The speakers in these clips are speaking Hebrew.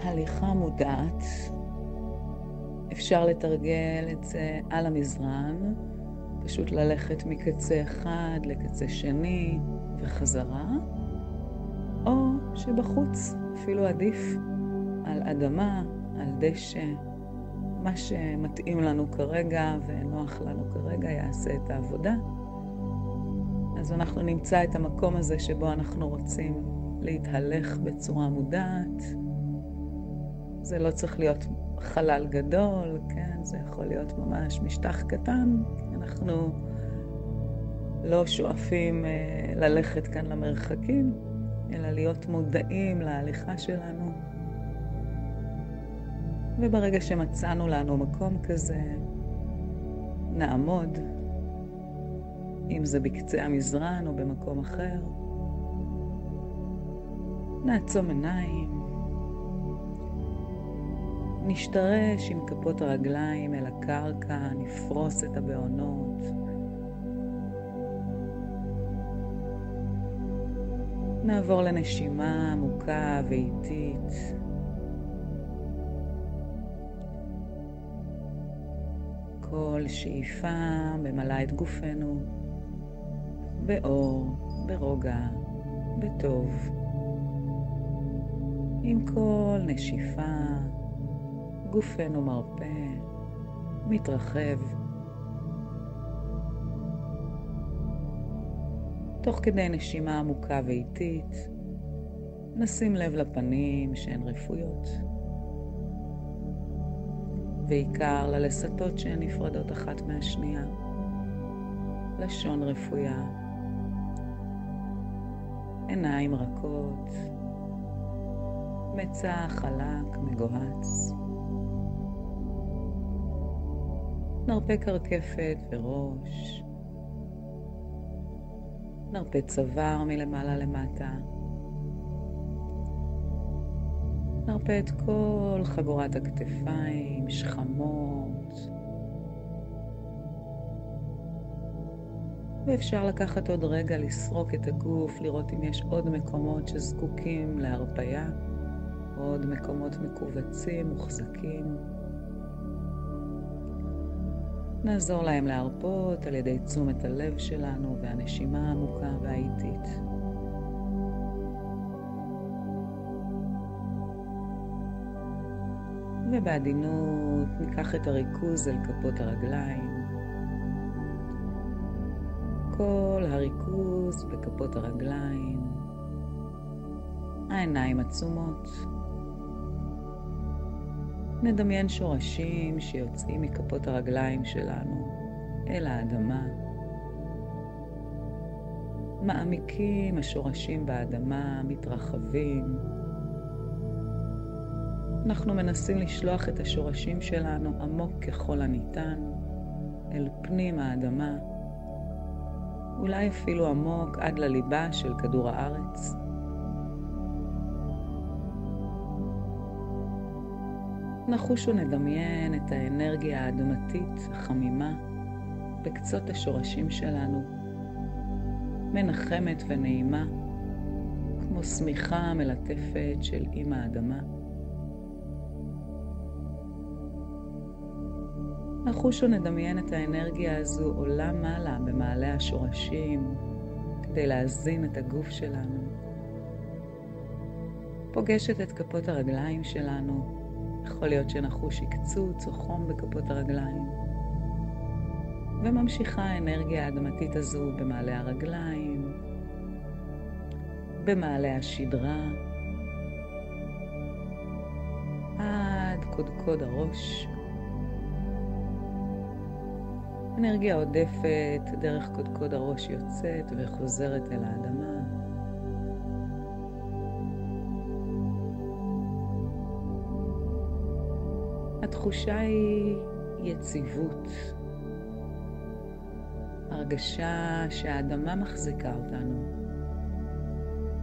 הליכה מודעת. אפשר לתרגל את זה על המזרן, פשוט ללכת מקצה אחד לקצה שני וחזרה, או שבחוץ, אפילו עדיף, על אדמה, על דשא, מה שמתאים לנו כרגע ונוח לנו כרגע יעשה את העבודה. אז אנחנו נמצא את המקום הזה שבו אנחנו רוצים להתהלך בצורה מודעת. זה לא צריך להיות חלל גדול, כן? זה יכול להיות ממש משטח קטן. אנחנו לא שואפים ללכת כאן למרחקים, אלא להיות מודעים להליכה שלנו. וברגע שמצאנו לנו מקום כזה, נעמוד, אם זה בקצה המזרן או במקום אחר. נעצום עיניים. נשתרש עם כפות הרגליים אל הקרקע, נפרוס את הבעונות. נעבור לנשימה עמוקה ואיטית. כל שאיפה ממלאה את גופנו באור, ברוגע, בטוב. עם כל נשיפה גופנו מרפא, מתרחב. תוך כדי נשימה עמוקה ואיטית, נשים לב לפנים שהן רפויות. בעיקר ללסתות שהן נפרדות אחת מהשנייה. לשון רפויה. עיניים רכות. מצח חלק, מגוהץ. נרפה קרקפת וראש. נרפה צוואר מלמעלה למטה. נרפה את כל חגורת הכתפיים, שכמות. ואפשר לקחת עוד רגע לסרוק את הגוף, לראות אם יש עוד מקומות שזקוקים להרפיה, עוד מקומות מקובצים, מוחזקים. נעזור להם להרפות על ידי תשומת הלב שלנו והנשימה העמוקה והאיטית. ובעדינות ניקח את הריכוז אל כפות הרגליים. כל הריכוז בכפות הרגליים. העיניים עצומות. נדמיין שורשים שיוצאים מכפות הרגליים שלנו אל האדמה. מעמיקים השורשים באדמה, מתרחבים. אנחנו מנסים לשלוח את השורשים שלנו עמוק ככל הניתן אל פנים האדמה, אולי אפילו עמוק עד לליבה של כדור הארץ. נחוש ונדמיין את האנרגיה האדמתית החמימה בקצות השורשים שלנו, מנחמת ונעימה, כמו שמיכה מלטפת של אמא האדמה. נחוש ונדמיין את האנרגיה הזו עולה מעלה במעלה השורשים כדי להזין את הגוף שלנו. פוגשת את כפות הרגליים שלנו. יכול להיות שנחוש יקצוץ או חום בכפות הרגליים. וממשיכה האנרגיה האדמתית הזו במעלה הרגליים, במעלה השדרה, עד קודקוד הראש. אנרגיה עודפת דרך קודקוד הראש יוצאת וחוזרת אל האדמה. התחושה היא יציבות. הרגשה שהאדמה מחזיקה אותנו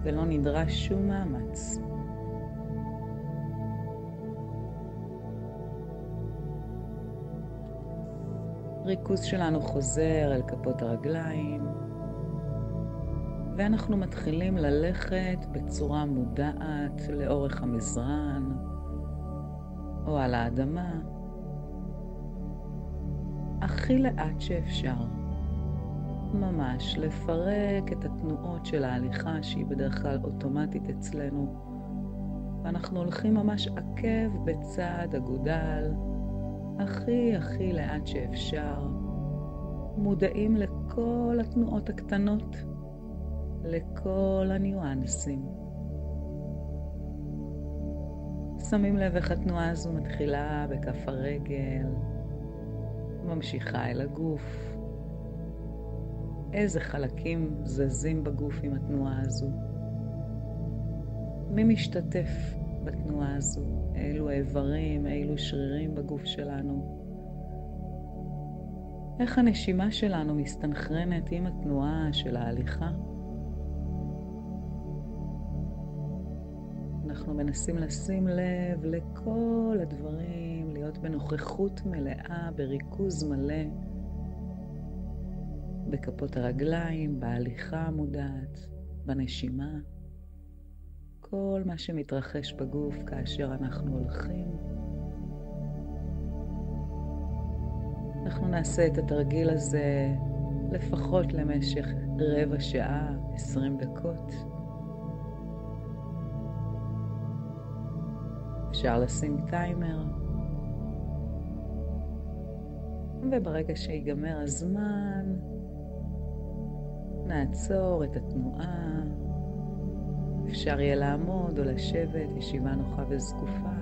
ולא נדרש שום מאמץ. ריכוז שלנו חוזר אל כפות הרגליים, ואנחנו מתחילים ללכת בצורה מודעת לאורך המזרן, או על האדמה, הכי לאט שאפשר. ממש לפרק את התנועות של ההליכה שהיא בדרך כלל אוטומטית אצלנו, ואנחנו הולכים ממש עקב בצד אגודל, הכי לאט שאפשר, מודעים לכל התנועות הקטנות, לכל הניואנסים. שמים לב איך התנועה הזו מתחילה בכף הרגל, ממשיכה אל הגוף. איזה חלקים זזים בגוף עם התנועה הזו? מי משתתף בתנועה הזו? אילו איברים, אילו שרירים בגוף שלנו? איך הנשימה שלנו מסתנכרנת עם התנועה של ההליכה? אנחנו מנסים לשים לב לכל הדברים, להיות בנוכחות מלאה, בריכוז מלא, בכפות הרגליים, בהליכה המודעת, בנשימה. כל מה שמתרחש בגוף כאשר אנחנו הולכים. אנחנו נעשה את התרגיל הזה לפחות למשך רבע שעה, 20 דקות. אפשר לשים טיימר, וברגע שיגמר הזמן, נעצור את התנועה. אפשר יהיה לעמוד או לשבת, ישיבה נוחה וזקופה.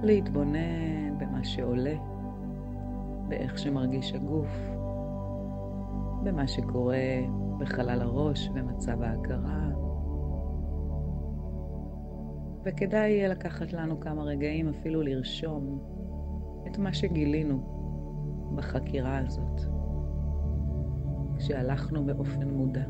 להתבונן במה שעולה, באיך שמרגיש הגוף, במה שקורה בחלל הראש ומצב ההכרה. וכדאי יהיה לקחת לנו כמה רגעים אפילו לרשום את מה שגילינו בחקירה הזאת, כשהלכנו באופן מודע.